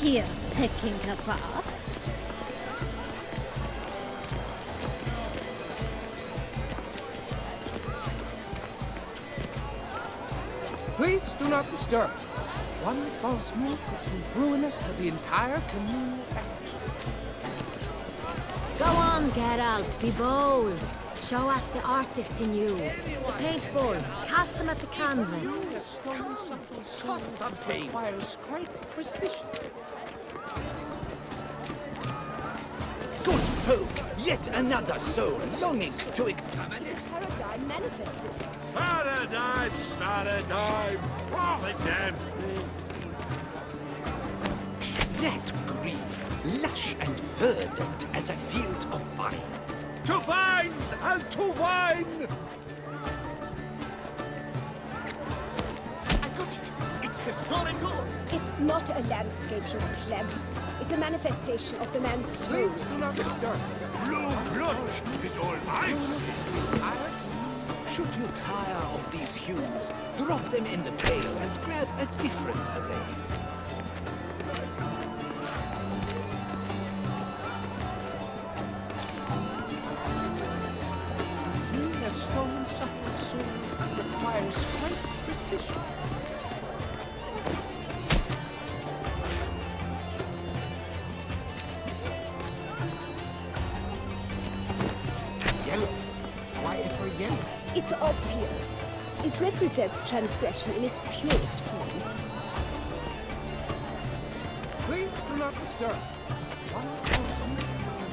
here taking a bath? Please do not disturb. One false move could prove ruinous to the entire canoe effort. Go on, Geralt, be bold. Show us the artist in you. The paintballs, cast them at the canvas. A stone subtle soul requires great precision. Good folk, yet another soul longing to It's paradigm manifested. Paradigm, all the damn thing. that green, lush and verdant as a field of vines. To vines and to wine! I got it! It's the Sorator! It's not a landscape, you pleb. It's a manifestation of the man's soul. Please do not disturb. Blue blood is all I see. Should you tire of these hues, drop them in the pail and grab a different array. Freeing a stone subtle soul requires great precision. Yellow. Why ever yellow? It's obvious. It represents transgression in its purest form. Please do not disturb. One person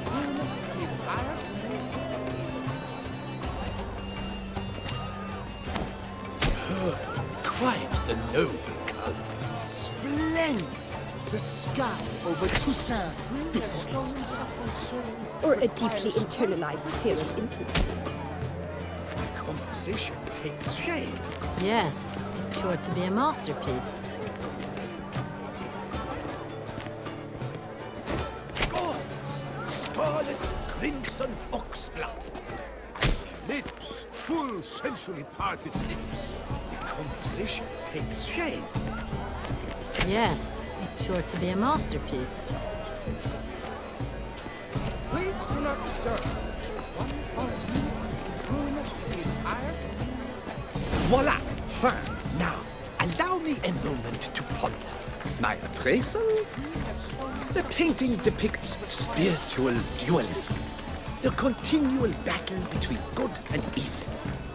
ruinous to the entire Quite the noble color. Splendid! The sky over Toussaint freeing a stone subtle soul Or a deeply internalized fear of intimacy. The composition takes shape. Yes, it's sure to be a masterpiece. Gauze, scarlet, crimson oxblood. I see lips, full sensually parted lips. The composition takes shape. Yes, it's sure to be a masterpiece. Please do not disturb. One false move ruinous to the entire Voila! Fine. Now, allow me a moment to ponder. My appraisal? The painting depicts spiritual dualism. The continual battle between good and evil.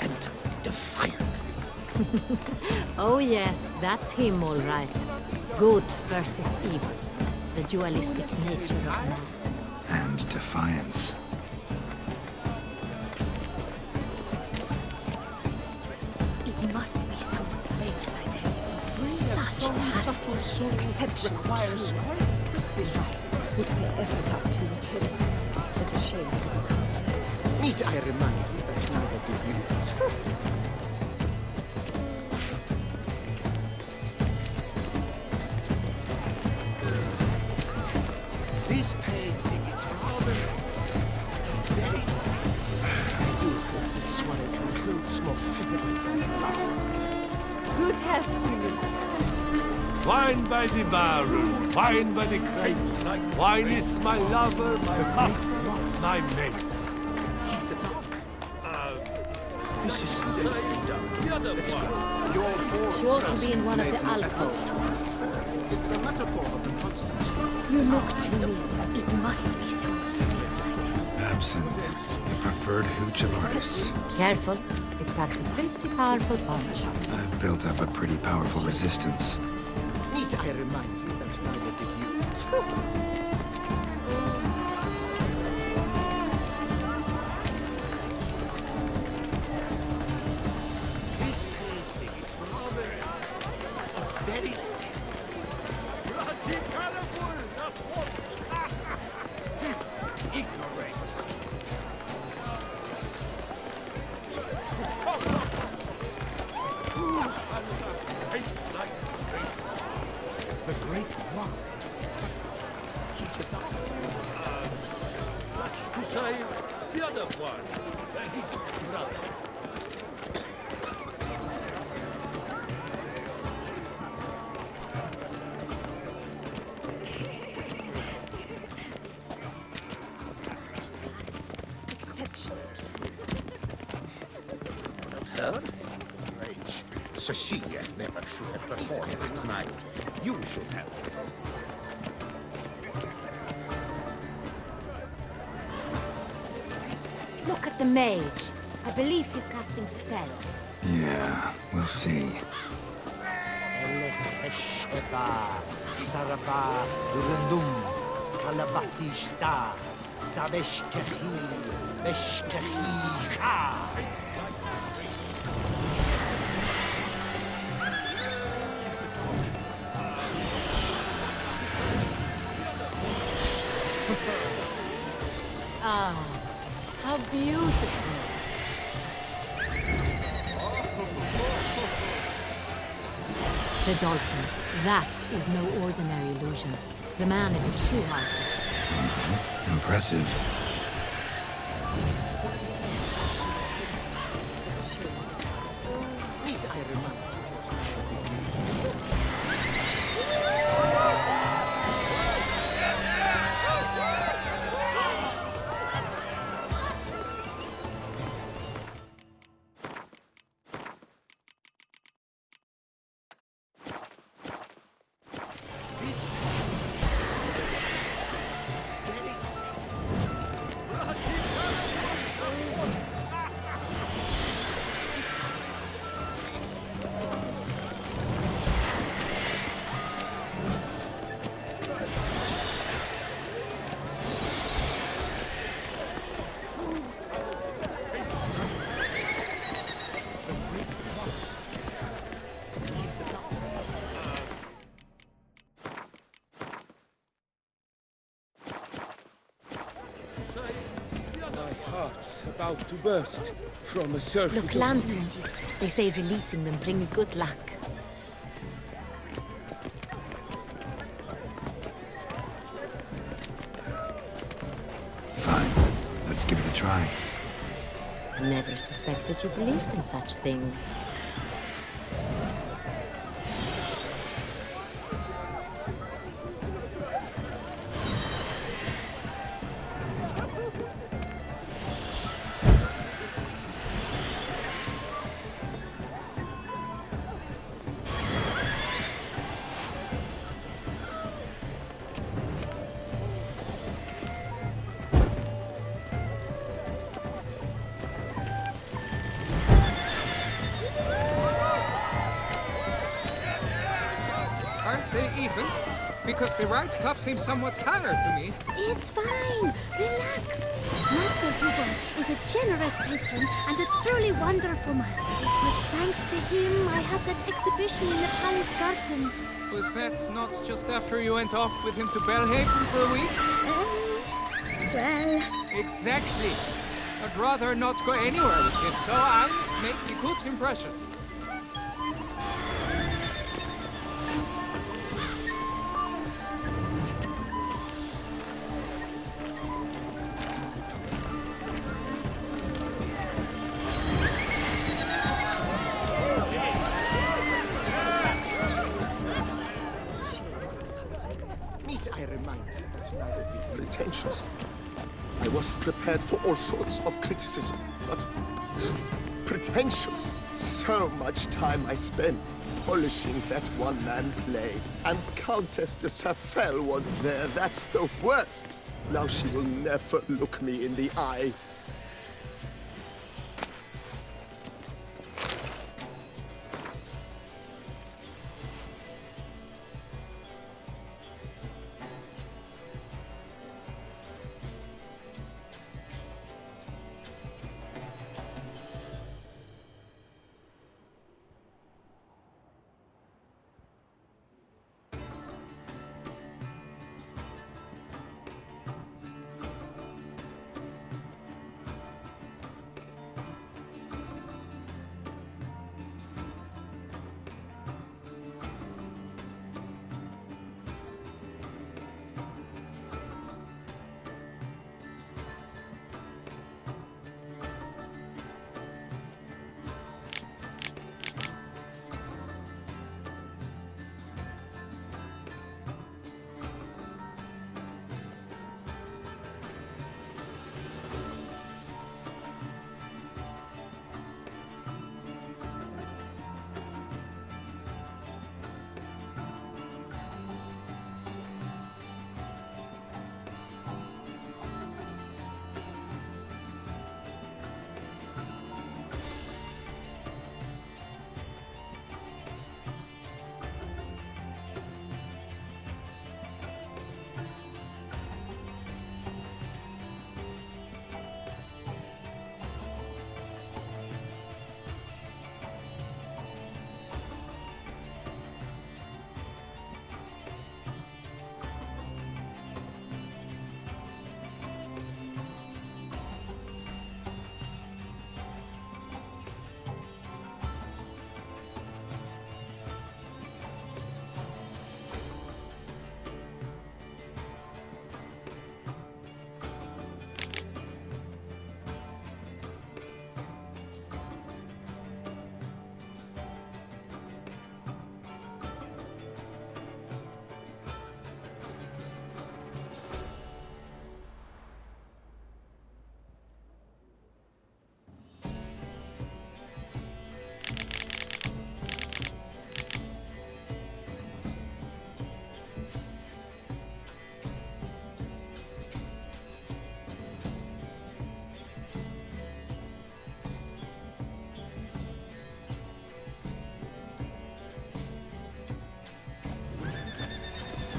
And defiance. Oh yes, that's him all right. Good versus evil. The dualistic nature of man. And defiance. It must be someone famous, I tell you. Such subtle soul exceptional requires tree. great precision. Would I ever love to meet him? It's a shame. Need I remind you that neither did you? This painting, it's rather... It's very... I do hope this swallow concludes more civilly than the last. Good health to you. Wine by the barrel, wine by the crates. Wine is my lover, my master, my mate. He's a dancer. This is lovely done. The other Let's one. go. Sure to be in one of the alcoves. It's a metaphor of the constant. You look to me. It must be someone famous, I tell you. Absinthe, the preferred hooch of artists. Careful, it packs a pretty powerful punch. I've built up a pretty powerful resistance. Need I remind you that neither did you? This painting, it's rather... It's very... Bloody cannibal, that's what. ignorant. It's like The great one. He's a dancer. that's to say, the other one. His brother. So she never should have performed tonight. You should have. Look at the mage. I believe he's casting spells. Yeah, we'll see. Saraba Durandum Kalabatista Sabeshkahi Beshkahi Ka. Ah, how beautiful. The dolphins. That is no ordinary illusion. The man is a true artist. Impressive. Need I remind you what's About to burst from a surfeit. Look, lanterns. They say releasing them brings good luck. Fine. Let's give it a try. Never suspected you believed in such things. Aren't they even? Because the right cuff seems somewhat higher to me. It's fine. Relax. Master Hugo is a generous patron and a truly wonderful man. It was thanks to him I had that exhibition in the palace gardens. Was that not just after you went off with him to Belhaven for a week? Well, Exactly. I'd rather not go anywhere with him, so I must make a good impression. Need I remind you that neither did you. Pretentious. I was prepared for all sorts of criticism, but pretentious. So much time I spent polishing that one-man play. And Countess de Safel was there. That's the worst. Now she will never look me in the eye.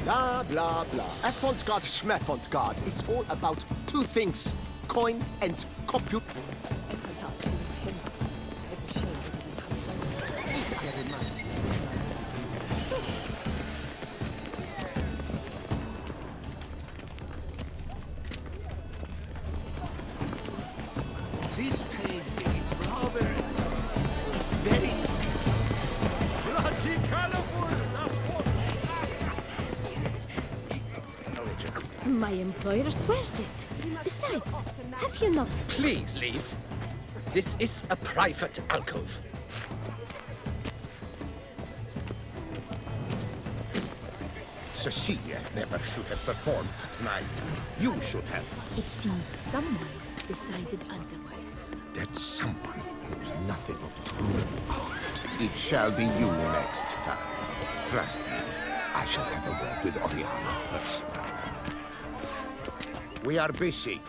Blah, blah, blah. Avant-garde, schmavant-garde. It's all about two things. Coin and compute. This painting, it's rather... It's very... bloody colorful! My employer swears it. Besides, have you not... Please leave. This is a private alcove. Cecilia never should have performed tonight. You should have. It seems someone decided otherwise. That someone knows nothing of true art. It shall be you next time. Trust me, I shall have a word with Oriana personally. We are busy.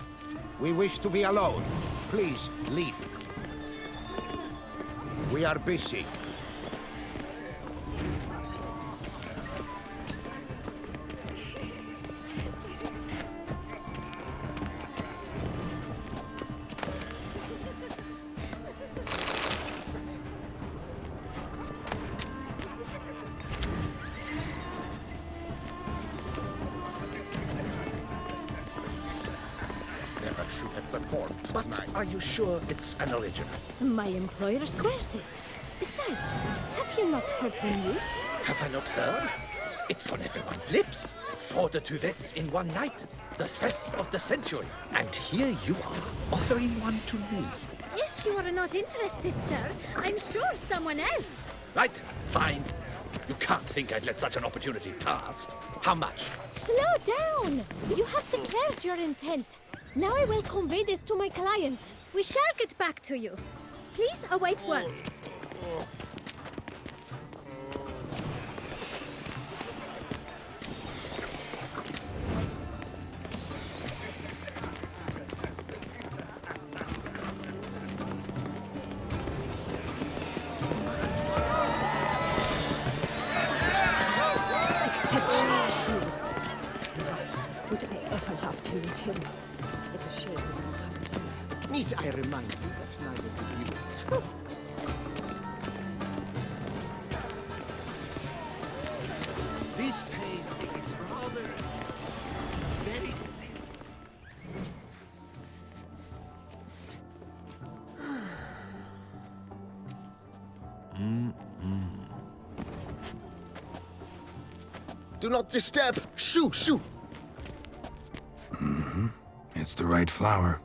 We wish to be alone. Please, leave. We are busy. Never should have performed But tonight. are you sure it's an original? My employer swears it. Besides, have you not heard the news? Have I not heard? It's on everyone's lips. 4 duets in one night. The theft of the century. And here you are, offering one to me. If you are not interested, sir, I'm sure someone else. Right, fine. You can't think I'd let such an opportunity pass. How much? Slow down! You have declared your intent. Now I will convey this to my client. We shall get back to you. Please await word. Exceptionally true. Would I ever love to meet him? It's a shame we don't have him. Need I remind you that neither did you? This painting, it's rather... It's very... Do not disturb! Shoo, shoo! It's the right flower.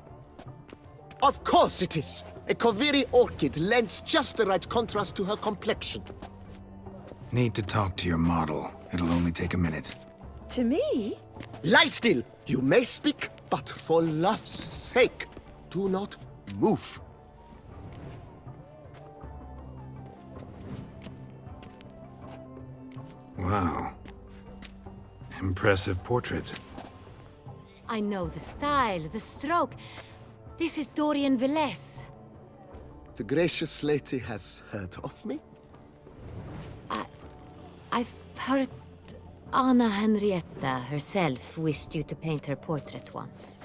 Of course it is! A Koviri orchid lends just the right contrast to her complexion. Need to talk to your model. It'll only take a minute. To me? Lie still! You may speak, but for love's sake, do not move. Wow. Impressive portrait. I know the style, the stroke. This is Dorian Velez. The gracious lady has heard of me? I've heard Anna Henrietta herself wished you to paint her portrait once.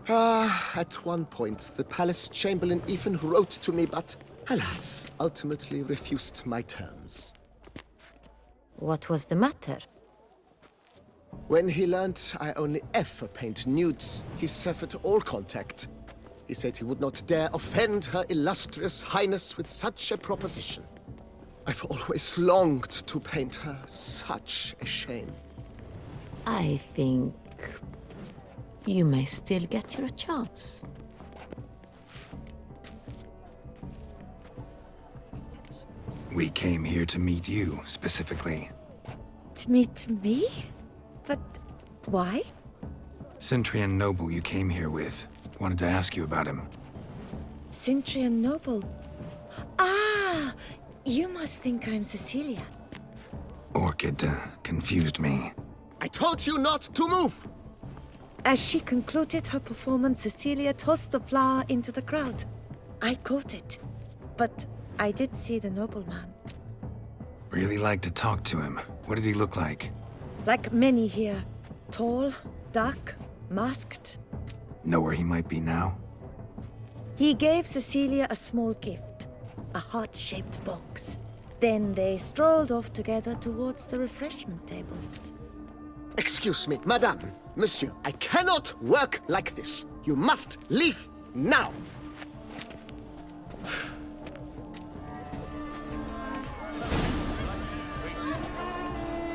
At one point, the palace chamberlain even wrote to me, but alas, ultimately refused my terms. What was the matter? When he learned I only ever paint nudes, he severed all contact. He said he would not dare offend her illustrious highness with such a proposition. I've always longed to paint her. Such a shame. I think you may still get your chance. We came here to meet you, specifically. To meet me? But why? Centrian noble you came here with. Wanted to ask you about him. Cintrian Noble. Ah! You must think I'm Cecilia. Orchid confused me. I told you not to move! As she concluded her performance, Cecilia tossed the flower into the crowd. I caught it, but I did see the nobleman. Really like to talk to him. What did he look like? Like many here. Tall, dark, masked. Know where he might be now? He gave Cecilia a small gift, a heart-shaped box. Then they strolled off together towards the refreshment tables. Excuse me, madame, monsieur, I cannot work like this. You must leave now.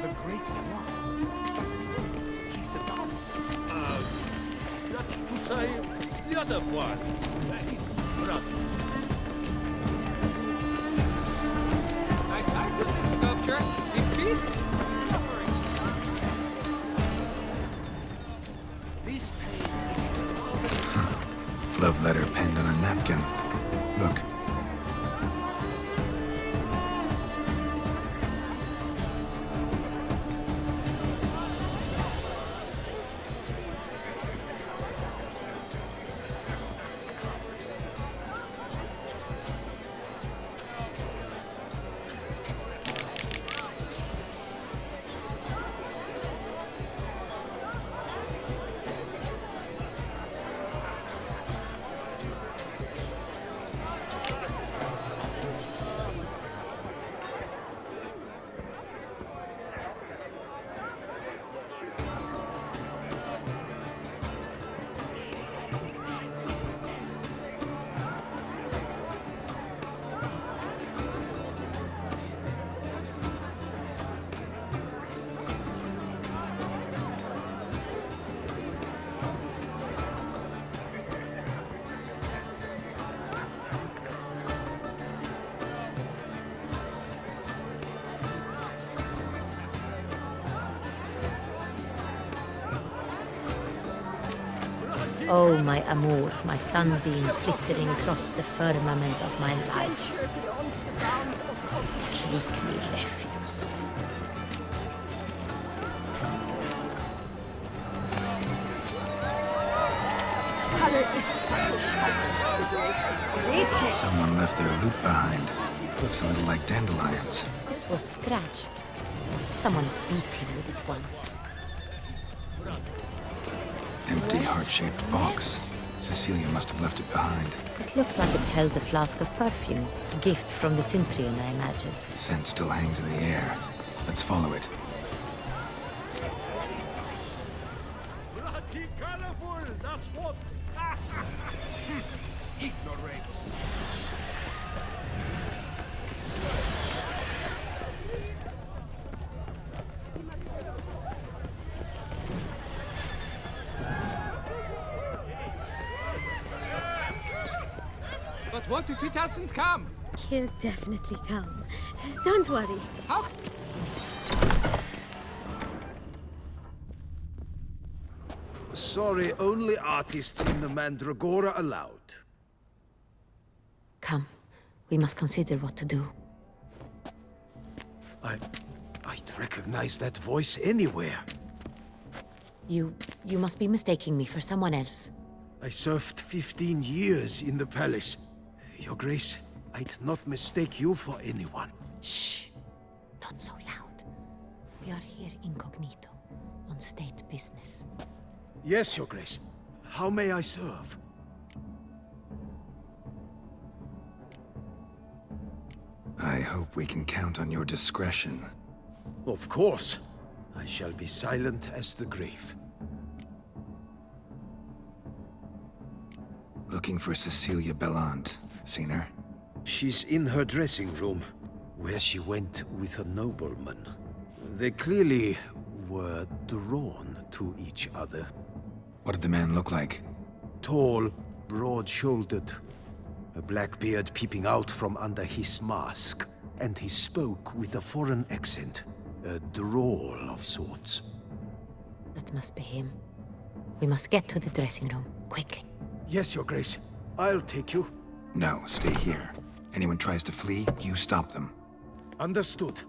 The Great One. He's a dancer. That's to say, the other one. His brother. I titled this sculpture, The Beast's Suffering. This painting is Love letter penned on a napkin. Look. Oh, my amour, my sunbeam flittering across the firmament of my life. Treacly refuse. Someone left their loot behind. Looks a little like dandelions. This was scratched. Someone beat him with it once. Empty heart-shaped box. Cecilia must have left it behind. It looks like it held a flask of perfume. A gift from the Cintrian, I imagine. Scent still hangs in the air. Let's follow it. bloody colorful, that's what. Ignorance. But what if he doesn't come? He'll definitely come. Don't worry. How? Sorry, only artists in the Mandragora allowed. Come, we must consider what to do. I'd recognize that voice anywhere. You must be mistaking me for someone else. I served 15 years in the palace. Your Grace, I'd not mistake you for anyone. Shh! Not so loud. We are here incognito, on state business. Yes, Your Grace. How may I serve? I hope we can count on your discretion. Of course. I shall be silent as the grave. Looking for Cecilia Bellant. Seen her? She's in her dressing room, where she went with a nobleman. They clearly were drawn to each other. What did the man look like? Tall, broad-shouldered, a black beard peeping out from under his mask, and he spoke with a foreign accent, a drawl of sorts. That must be him. We must get to the dressing room, quickly. Yes, Your Grace. I'll take you. No, stay here. Anyone tries to flee, you stop them. Understood.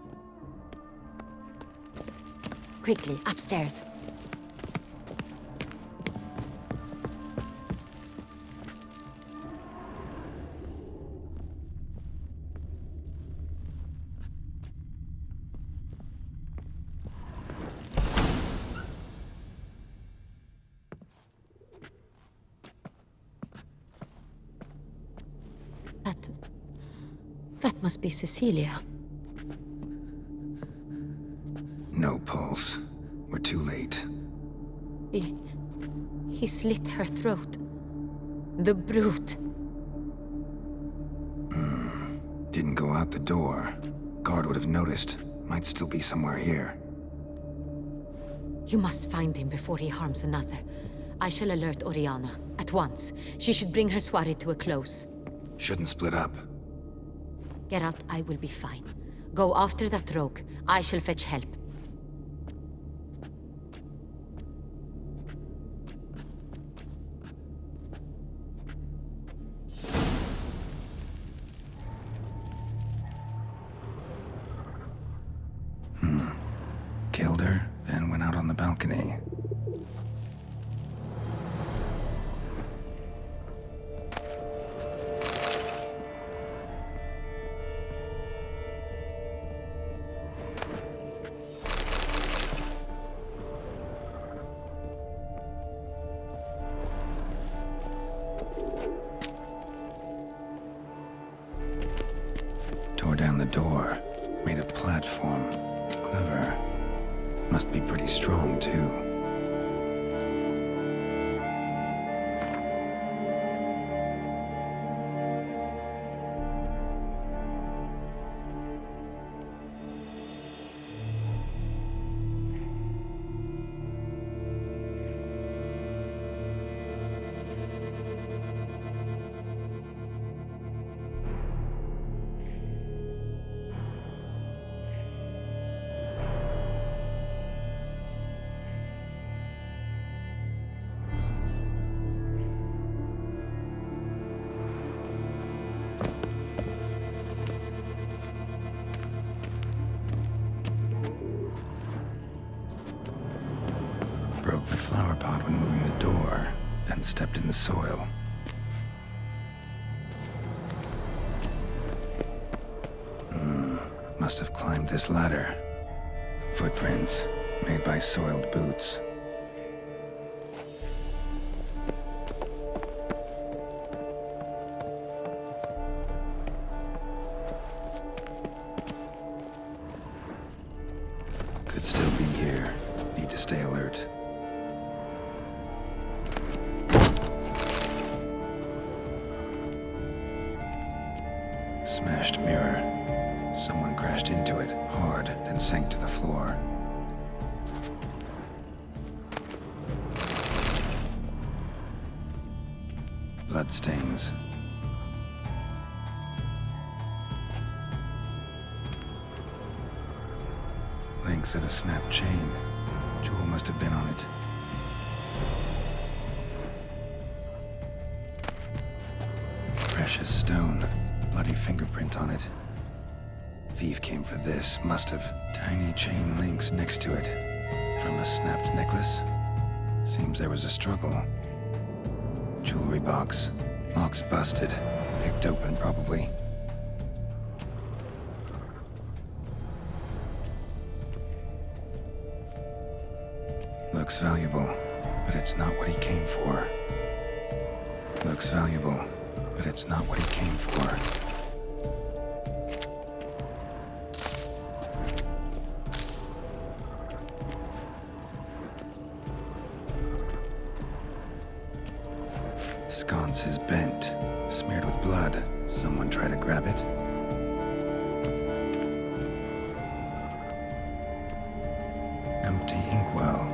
Quickly, upstairs. That must be Cecilia. No pulse. We're too late. He slit her throat. The brute. Didn't go out the door. Guard would have noticed. Might still be somewhere here. You must find him before he harms another. I shall alert Oriana. At once. She should bring her soirée to a close. Shouldn't split up. Geralt, I will be fine. Go after that rogue. I shall fetch help. Killed her, then went out on the balcony. Tore down the door, made a platform. Clever. Must be pretty strong, too. Broke the flower pot when moving the door, then stepped in the soil. Must have climbed this ladder. Footprints, made by soiled boots. Could still be here. Need to stay alert. Smashed mirror. Someone crashed into it, hard, then sank to the floor. Bloodstains. Links of a snapped chain. Jewel must have been on it. Precious stone. Bloody fingerprint on it. Thief came for this, must have. Tiny chain links next to it. From a snapped necklace. Seems there was a struggle. Jewelry box. Lock's busted. Picked open, probably. Looks valuable, but it's not what he came for. Looks valuable, but it's not what he came for. Sconce is bent, smeared with blood. Someone try to grab it? Empty inkwell.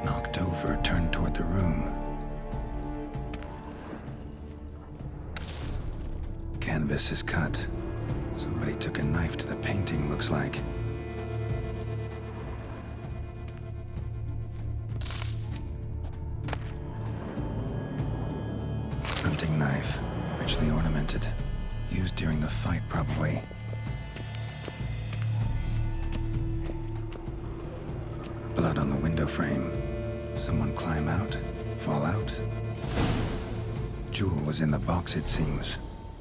Knocked over, turned toward the room. Canvas is cut. Somebody took a knife to the painting, looks like. Hunting knife, richly ornamented. Used during the fight, probably. Blood on the window frame. Someone climb out? Fall out? Jewel was in the box, it seems.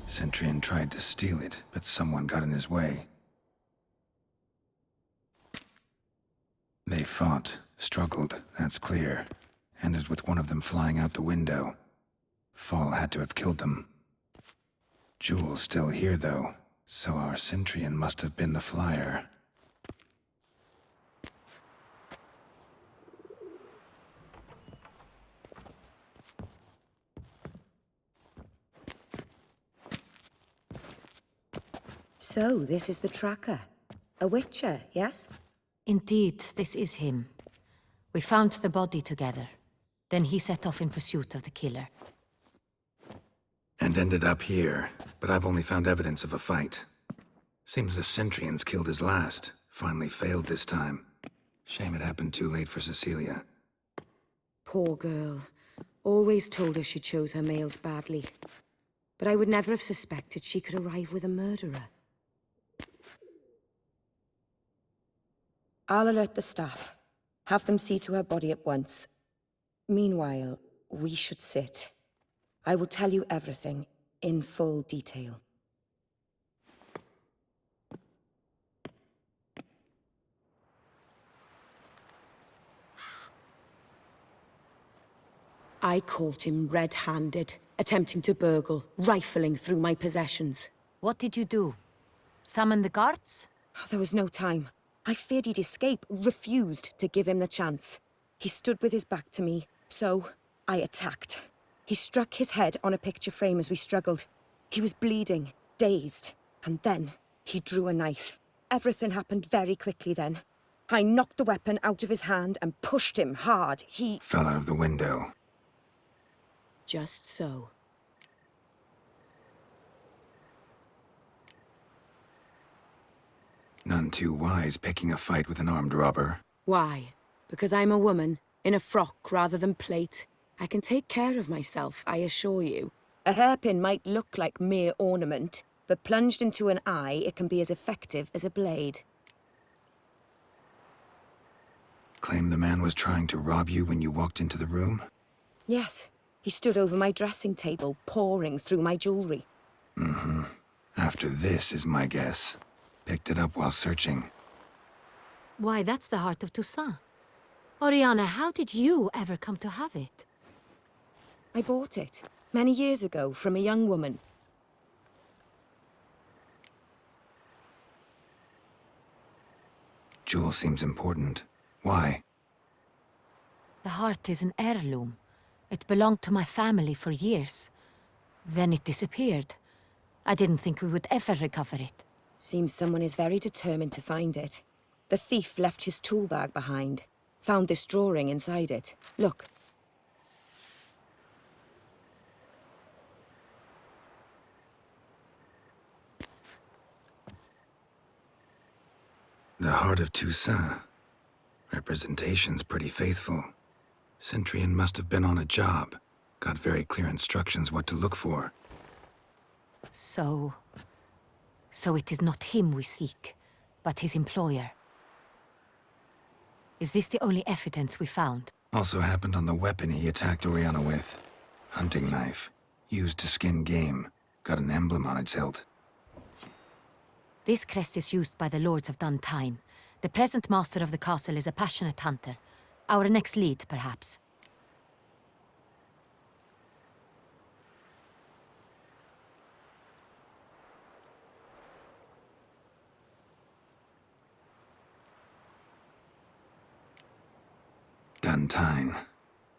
Centurion tried to steal it, but someone got in his way. They fought, struggled, that's clear. Ended with one of them flying out the window. Fall had to have killed them. Jewel's still here, though. So our Centrian must have been the flyer. So, this is the tracker. A witcher, yes? Indeed, this is him. We found the body together. Then he set off in pursuit of the killer. And ended up here, but I've only found evidence of a fight. Seems the Centrians killed his last. Finally failed this time. Shame it happened too late for Cecilia. Poor girl. Always told her she chose her males badly. But I would never have suspected she could arrive with a murderer. I'll alert the staff. Have them see to her body at once. Meanwhile, we should sit. I will tell you everything, in full detail. I caught him red-handed, attempting to burgle, rifling through my possessions. What did you do? Summon the guards? There was no time. I feared he'd escape, refused to give him the chance. He stood with his back to me, so I attacked. He struck his head on a picture frame as we struggled. He was bleeding, dazed, and then he drew a knife. Everything happened very quickly then. I knocked the weapon out of his hand and pushed him hard. He fell out of the window. Just so. None too wise picking a fight with an armed robber. Why? Because I'm a woman, in a frock rather than plate. I can take care of myself, I assure you. A hairpin might look like mere ornament, but plunged into an eye, it can be as effective as a blade. Claim the man was trying to rob you when you walked into the room? Yes. He stood over my dressing table, pouring through my jewelry. Mm-hmm. After this is my guess. Picked it up while searching. Why, that's the heart of Toussaint. Oriana, how did you ever come to have it? I bought it, many years ago, from a young woman. Jewel seems important. Why? The heart is an heirloom. It belonged to my family for years. Then it disappeared. I didn't think we would ever recover it. Seems someone is very determined to find it. The thief left his tool bag behind. Found this drawing inside it. Look. The heart of Toussaint. Representation's pretty faithful. Centrian must have been on a job. Got very clear instructions what to look for. So it is not him we seek, but his employer. Is this the only evidence we found? Also happened on the weapon he attacked Oriana with. Hunting knife. Used to skin game. Got an emblem on its hilt. This crest is used by the Lords of Duntine. The present master of the castle is a passionate hunter. Our next lead, perhaps. Duntine.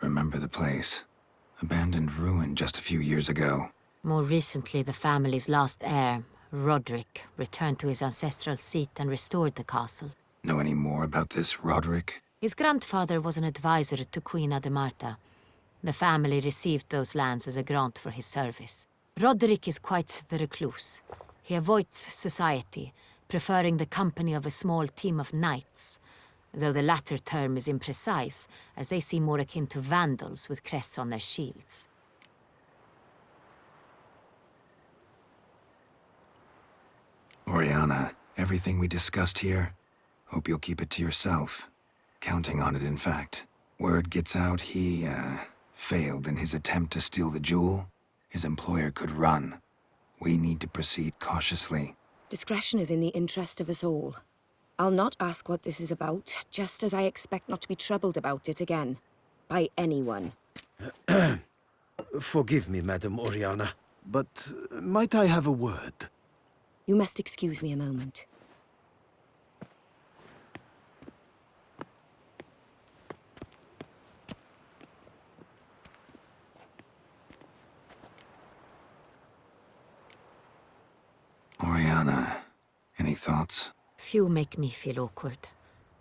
Remember the place. Abandoned ruin just a few years ago. More recently, the family's last heir, Roderick, returned to his ancestral seat and restored the castle. Know any more about this Roderick? His grandfather was an advisor to Queen Ademarta. The family received those lands as a grant for his service. Roderick is quite the recluse. He avoids society, preferring the company of a small team of knights, though the latter term is imprecise, as they seem more akin to vandals with crests on their shields. Oriana, everything we discussed here, hope you'll keep it to yourself. Counting on it, in fact. Word gets out he, failed in his attempt to steal the jewel. His employer could run. We need to proceed cautiously. Discretion is in the interest of us all. I'll not ask what this is about, just as I expect not to be troubled about it again. By anyone. Forgive me, Madam Oriana, but might I have a word? You must excuse me a moment. Oriana, any thoughts? Few make me feel awkward,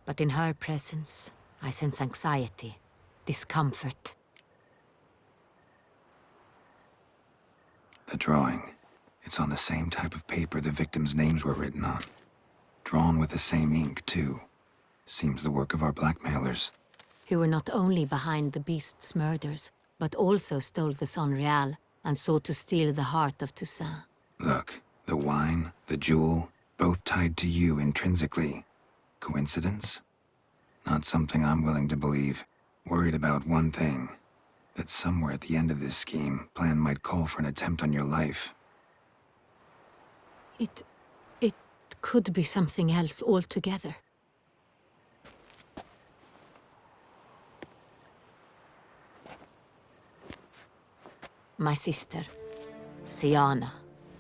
but in her presence, I sense anxiety, discomfort. The drawing. It's on the same type of paper the victims' names were written on. Drawn with the same ink, too. Seems the work of our blackmailers. Who were not only behind the beast's murders, but also stole the Son Real and sought to steal the heart of Toussaint. Look, the wine, the jewel, both tied to you intrinsically. Coincidence? Not something I'm willing to believe. Worried about one thing. That somewhere at the end of this scheme, plan might call for an attempt on your life. It could be something else altogether. My sister, Siana,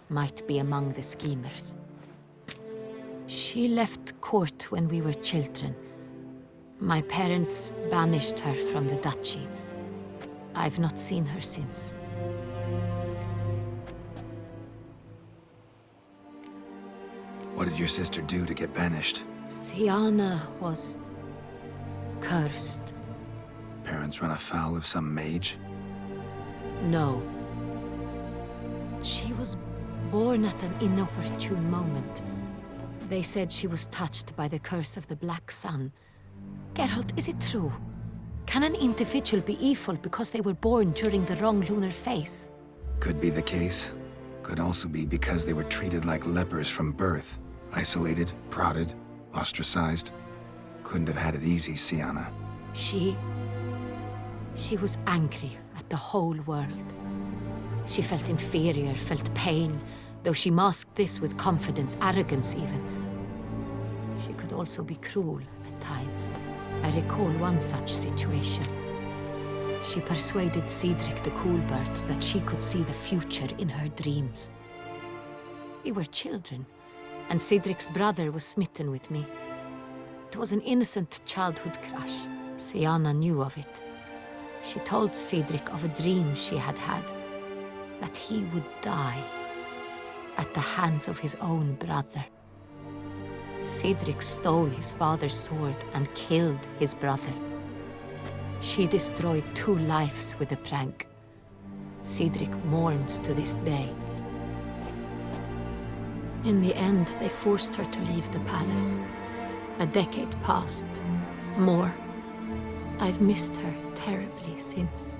might be among the schemers. She left court when we were children. My parents banished her from the duchy. I've not seen her since. What did your sister do to get banished? Siana was cursed. Parents run afoul of some mage? No. She was born at an inopportune moment. They said she was touched by the curse of the Black Sun. Geralt, is it true? Can an individual be evil because they were born during the wrong lunar phase? Could be the case. Could also be because they were treated like lepers from birth. Isolated, prodded, ostracized. Couldn't have had it easy, Siana. She was angry at the whole world. She felt inferior, felt pain, though she masked this with confidence, arrogance even. She could also be cruel at times. I recall one such situation. She persuaded Cedric the Coolbird that she could see the future in her dreams. We were children, and Cedric's brother was smitten with me. It was an innocent childhood crush. Siana knew of it. She told Cedric of a dream she had had, that he would die at the hands of his own brother. Cedric stole his father's sword and killed his brother. She destroyed 2 lives with a prank. Cedric mourns to this day. In the end, they forced her to leave the palace. A decade passed. More. I've missed her terribly since.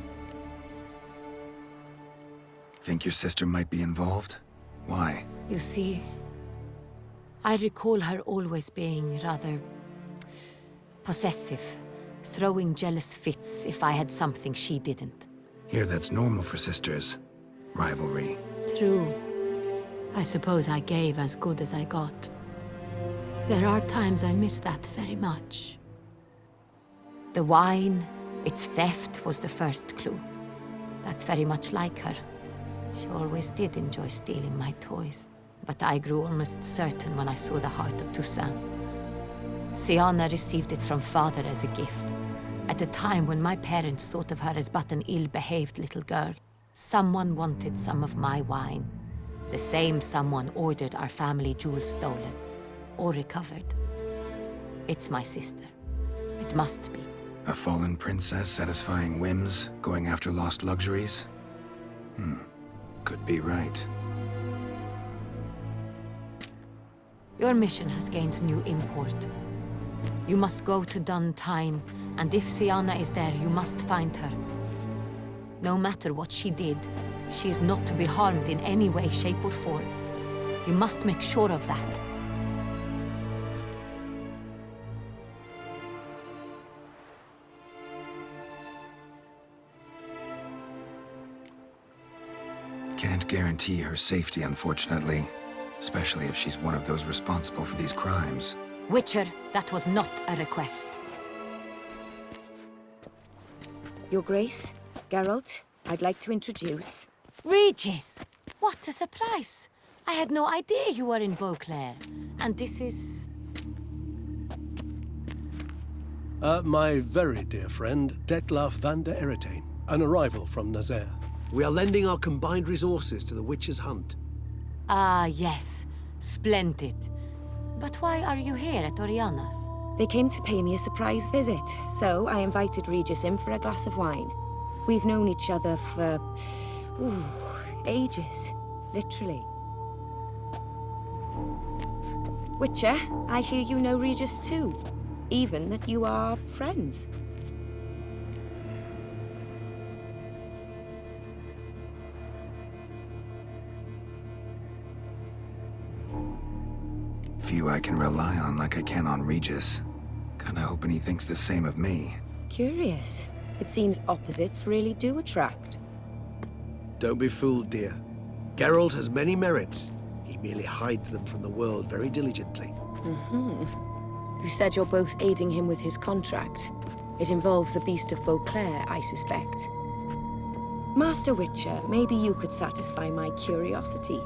Think your sister might be involved? Why? You see, I recall her always being rather possessive, throwing jealous fits if I had something she didn't. Here, that's normal for sisters. Rivalry. True. I suppose I gave as good as I got. There are times I miss that very much. The wine, its theft, was the first clue. That's very much like her. She always did enjoy stealing my toys. But I grew almost certain when I saw the heart of Toussaint. Siana received it from father as a gift. At a time when my parents thought of her as but an ill-behaved little girl. Someone wanted some of my wine. The same someone ordered our family jewels stolen. Or recovered. It's my sister. It must be. A fallen princess satisfying whims, going after lost luxuries? Could be right. Your mission has gained new import. You must go to Dun Tyne, and if Siana is there, you must find her. No matter what she did, she is not to be harmed in any way, shape, or form. You must make sure of that. Can't guarantee her safety, unfortunately. Especially if she's one of those responsible for these crimes. Witcher, that was not a request. Your Grace, Geralt, I'd like to introduce... Regis! What a surprise! I had no idea you were in Beauclair. And this is... My very dear friend, Dettlaff van der Eretain, an arrival from Nazaire. We are lending our combined resources to the Witcher's hunt. Ah, yes. Splendid. But why are you here at Oriana's? They came to pay me a surprise visit, so I invited Regis in for a glass of wine. We've known each other for... ages. Literally. Witcher, I hear you know Regis too. Even that you are friends. Few I can rely on like I can on Regis. Kinda hoping he thinks the same of me. Curious. It seems opposites really do attract. Don't be fooled, dear. Geralt has many merits. He merely hides them from the world very diligently. You said you're both aiding him with his contract. It involves the Beast of Beauclair, I suspect. Master Witcher, maybe you could satisfy my curiosity.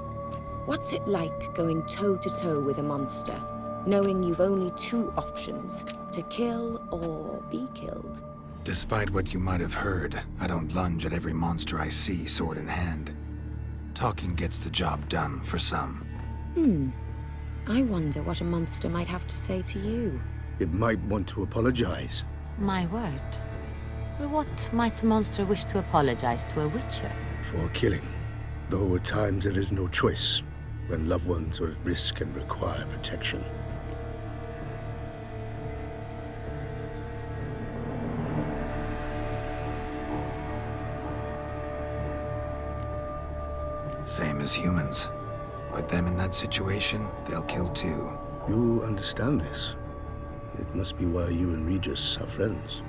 What's it like going toe-to-toe with a monster, knowing you've only two options, to kill or be killed? Despite what you might have heard, I don't lunge at every monster I see sword in hand. Talking gets the job done for some. I wonder what a monster might have to say to you. It might want to apologize. My word. Well, what might a monster wish to apologize to a Witcher? For killing. Though at times there is no choice, when loved ones are at risk and require protection. Same as humans. Put them in that situation, they'll kill too. You understand this. It must be why you and Regis are friends.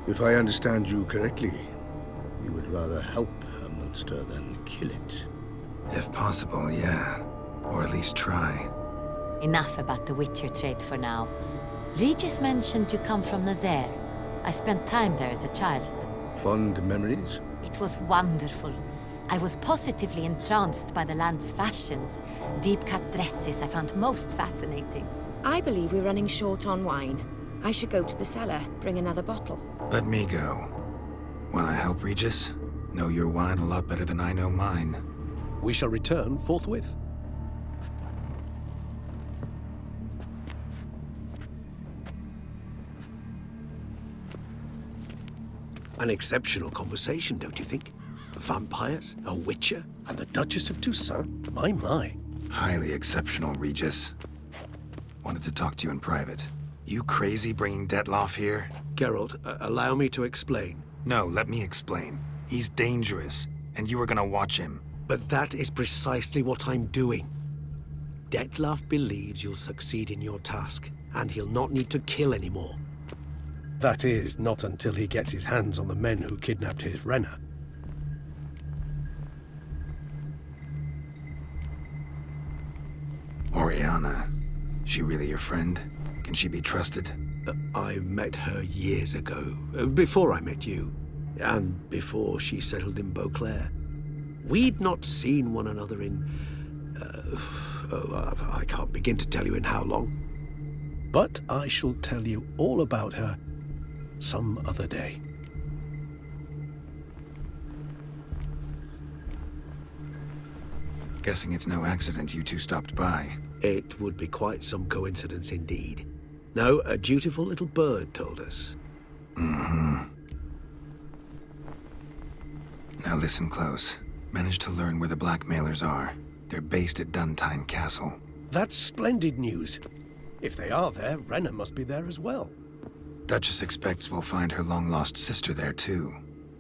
If I understand you correctly, you would rather help a monster than kill it. If possible, yeah. Or at least try. Enough about the Witcher trade for now. Regis mentioned you come from Nazaire. I spent time there as a child. Fond memories? It was wonderful. I was positively entranced by the land's fashions. Deep-cut dresses I found most fascinating. I believe we're running short on wine. I should go to the cellar, bring another bottle. Let me go. When I help Regis, know your wine a lot better than I know mine. We shall return forthwith. An exceptional conversation, don't you think? Vampires, a witcher, And the Duchess of Toussaint? My. Highly exceptional, Regis. Wanted to talk to you in private. You crazy bringing Dettlaff here? Geralt, allow me to explain. No, let me explain. He's dangerous, and you were gonna watch him. But that is precisely what I'm doing. Dettlaff believes you'll succeed in your task, and he'll not need to kill anymore. That is, not until he gets his hands on the men who kidnapped his Renna. Oriana. She really your friend? Can she be trusted? I met her years ago, before I met you, and before she settled in Beauclair. We'd not seen one another in... I can't begin to tell you in how long. But I shall tell you all about her some other day. Guessing it's no accident you two stopped by. It would be quite some coincidence indeed. No, a dutiful little bird told us. Now listen close. Managed to learn where the blackmailers are. They're based at Duntine Castle. That's splendid news. If they are there, Renna must be there as well. Duchess expects we'll find her long-lost sister there too.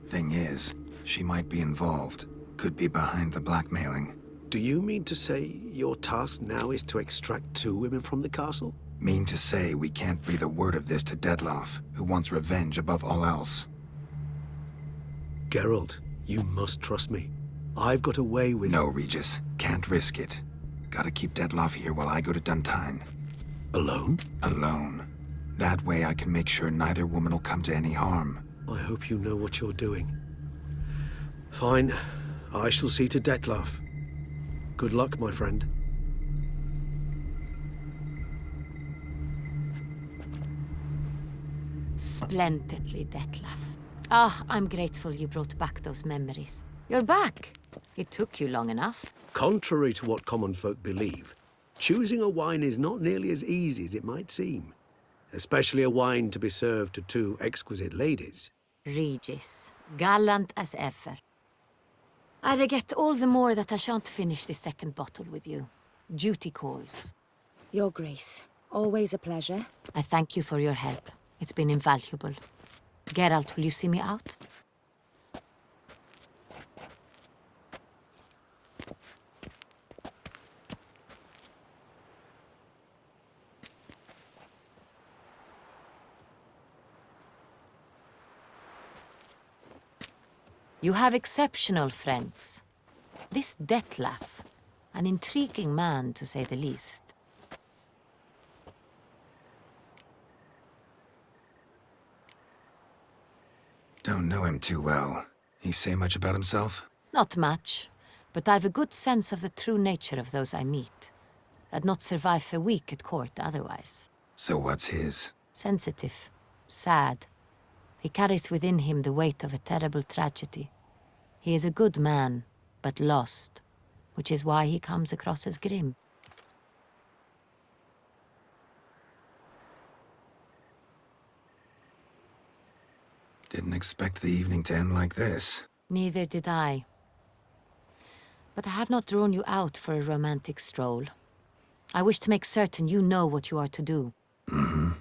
Thing is, she might be involved. Could be behind the blackmailing. Do you mean to say your task now is to extract 2 women from the castle? Mean to say we can't breathe a word of this to Dettlaff, who wants revenge above all else. Geralt, you must trust me. I've got away with... No, Regis. Can't risk it. Gotta keep Dettlaff here while I go to Duntine. Alone? Alone. That way I can make sure neither woman will come to any harm. I hope you know what you're doing. Fine. I shall see to Dettlaff. Good luck, my friend. Splendidly, Dettlaff. Ah, I'm grateful you brought back those memories. You're back. It took you long enough. Contrary to what common folk believe, choosing a wine is not nearly as easy as it might seem. Especially a wine to be served to two exquisite ladies. Regis, gallant as ever. I regret all the more that I shan't finish this second bottle with you. Duty calls. Your Grace, always a pleasure. I thank you for your help. It's been invaluable. Geralt, will you see me out? You have exceptional friends. This Dettlaff, an intriguing man to say the least. Don't know him too well. He say much about himself? Not much, but I've a good sense of the true nature of those I meet. I'd not survive a week at court otherwise. So what's his? Sensitive, sad. He carries within him the weight of a terrible tragedy. He is a good man, but lost, which is why he comes across as grim. Didn't expect the evening to end like this. Neither did I. But I have not drawn you out for a romantic stroll. I wish to make certain you know what you are to do. Mm-hmm.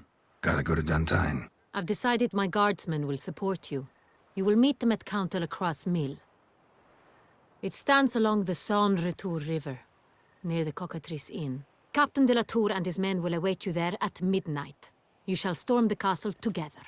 Gotta go to Duntine. I've decided my guardsmen will support you. You will meet them at Count de la Croix's mill. It stands along the Saône-Retour River, near the Cockatrice Inn. Captain de la Tour and his men will await you there at midnight. You shall storm the castle together.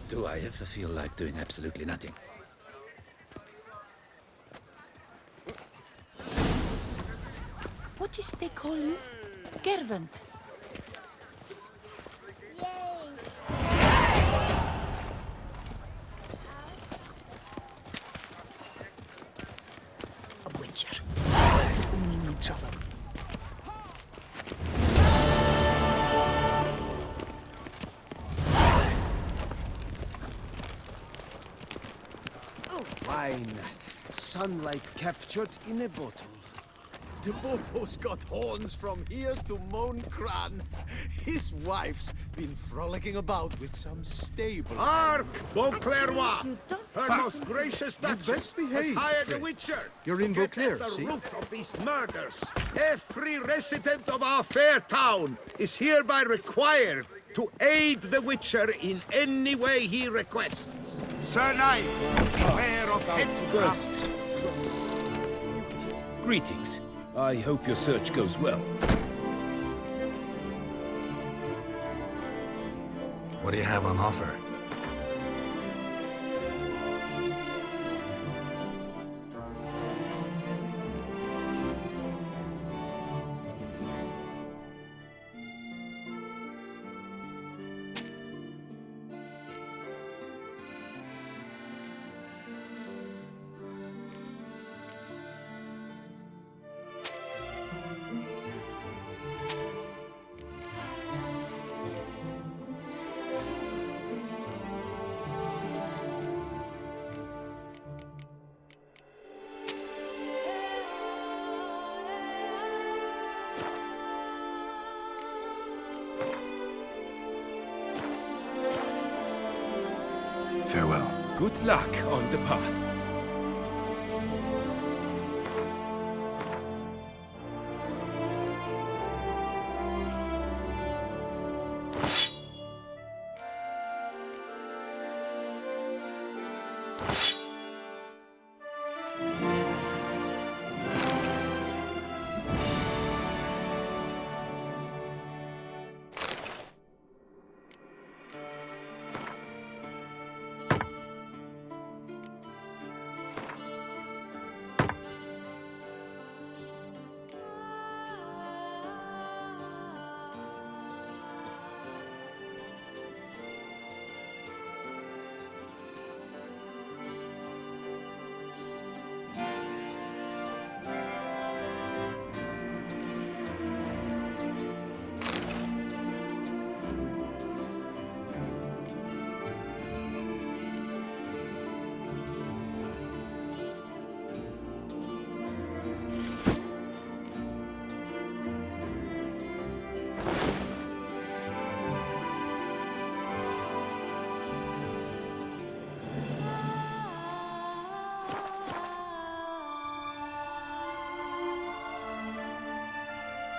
Do I ever feel like doing absolutely nothing? What is they call you? Gervant. A witcher. Can only mean trouble. Wine. Sunlight captured in a bottle. The Bobo's got horns from here to Moncran. His wife's been frolicking about with some stable. Hark, Beauclerc! You don't Her most gracious Duchess best behave, has hired a friend. witcher. You're in to get Beauclerc, at the see? root of these murders. Every resident of our fair town is hereby required to aid the witcher in any way he requests. Sir Knight, beware of headcrafts. Greetings. I hope your search goes well. What do you have on offer? Farewell. Good luck on the path.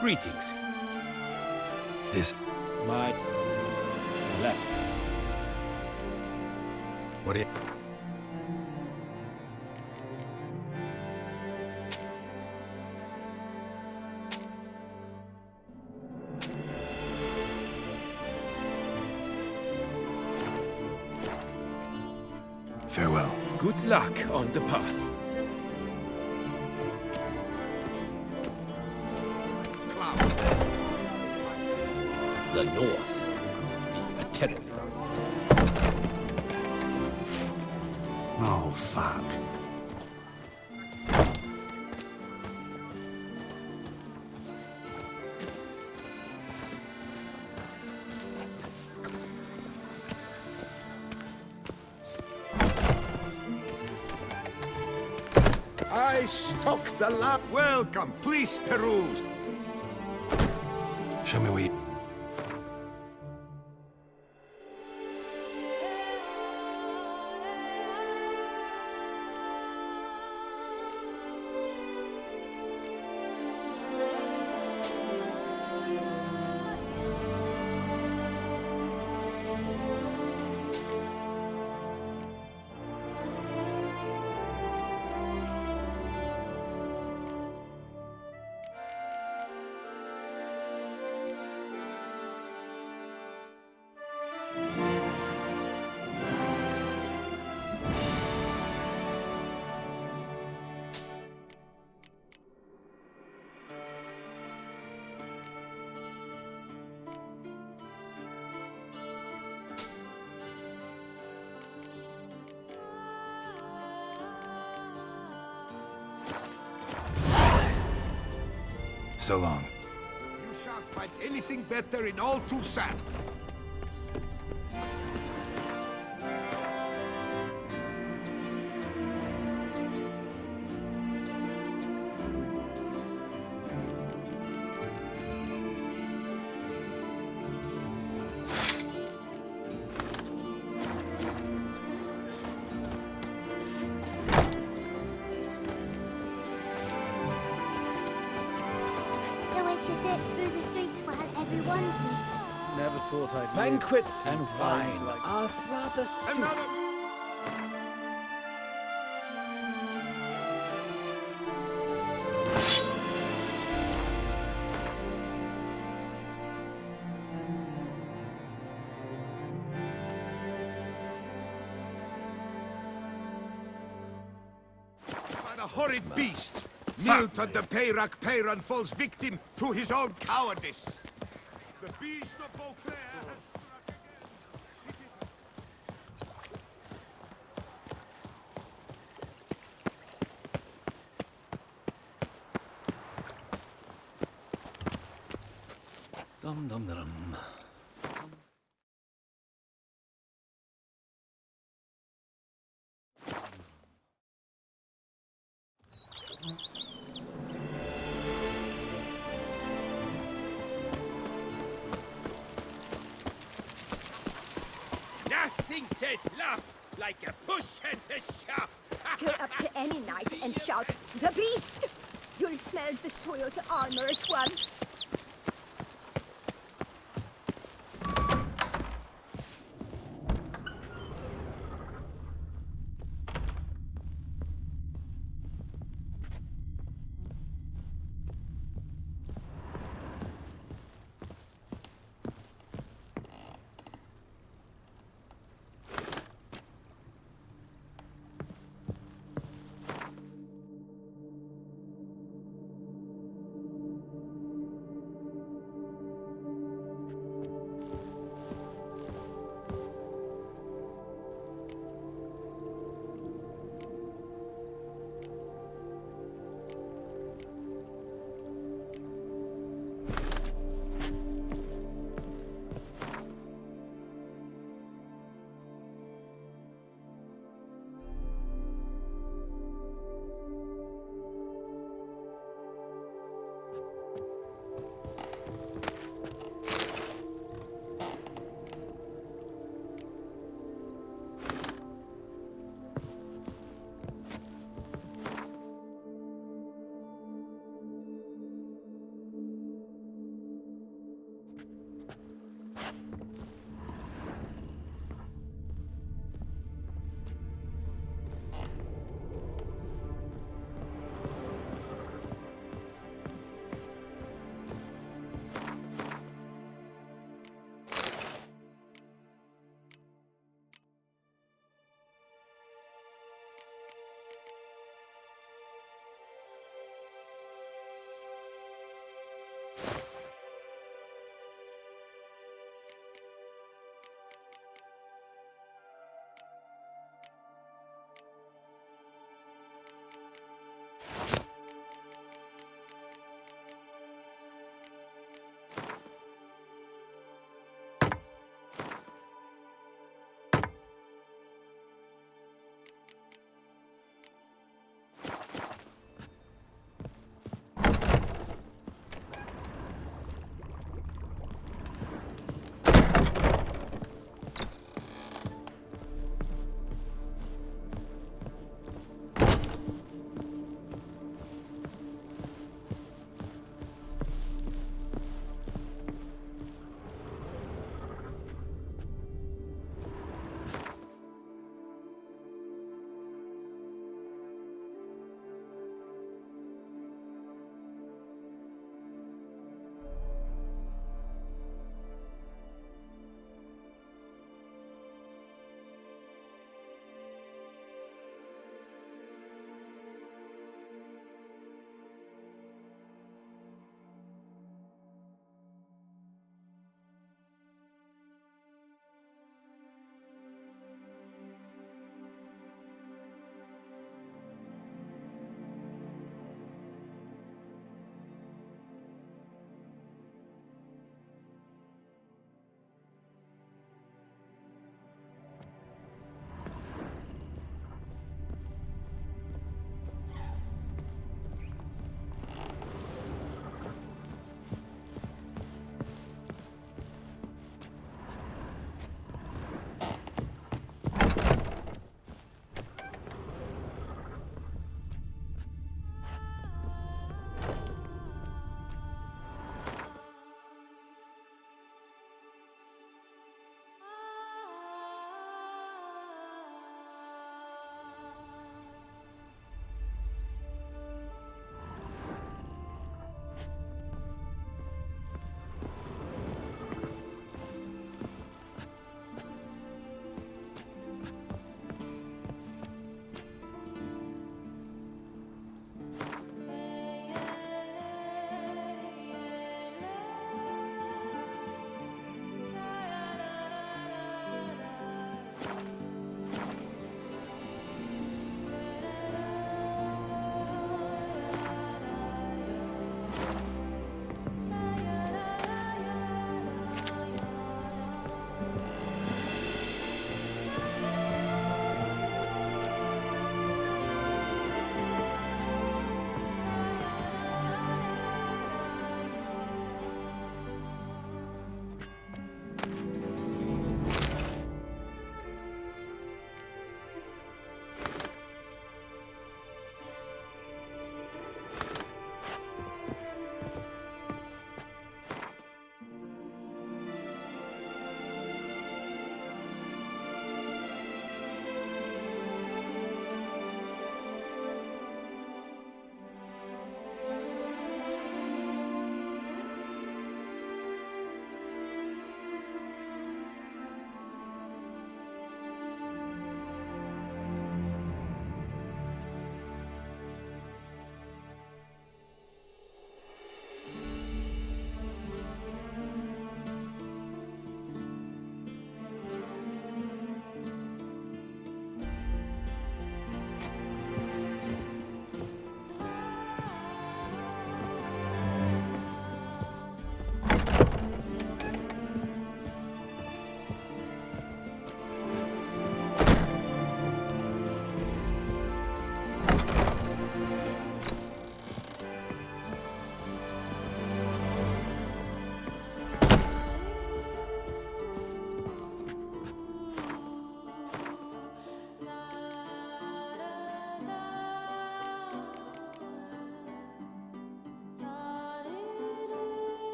Greetings. This... My... lap. What it... Farewell. Good luck on the path. The North being a terrible. Oh, fuck. I stock the lab. Welcome, please peruse. Show me where you... So long. You shan't find anything better in all Toussaint. The witches sit through the streets while everyone sleeps. Never thought I'd Banquets live and in wine times like... are rather suited. By the horrid beast! Milton the Peyrac Peyron falls victim to his own cowardice. The beast of Beauclair has struck again. Citizen. Dum dum dum. Nothing says love like a push and a shove. Go up to any knight and shout, "The beast!" You'll smell the soiled armor at once.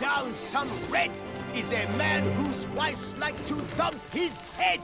down some red is a man whose wives like to thump his head.